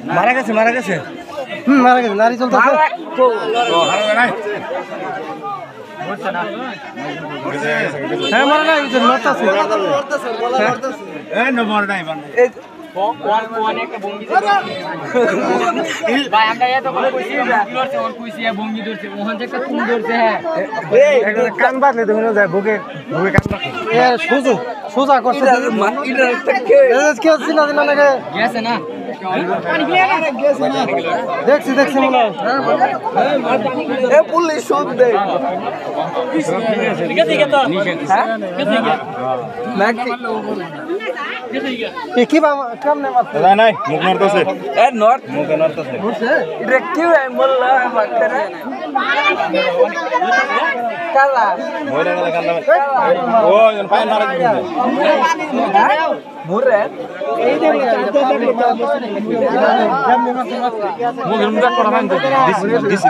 মারা গেছে মারা গেছে নারী চলতে হ্যাঁ মারা নাই লড়তেছে কান বাঁধলে তুমি যায় বুকে বুকে কান বাঁধলে সোজা করছে না দেখছি দেখছি মনে হয় পুলিশ শোধ দেয় কি কেমনে নাই মুখ নড়তেছে মুখে নড়তেছে এটা কি বললা কালা মইরা গেল কালা ও পায় মারা মুরে এই যে মুখের মুখ করা মান দিছি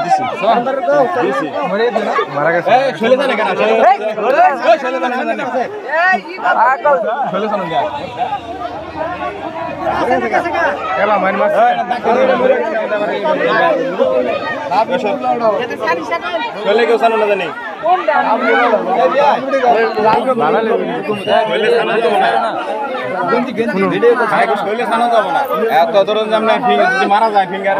মরে মারা গেছে এই চলে জানে কেন এই চলে জানে এই আকল চলে জানে যা এলা মাইন মাছ চলে কেউ জানো না জানি মারা যায় ফিঙ্গার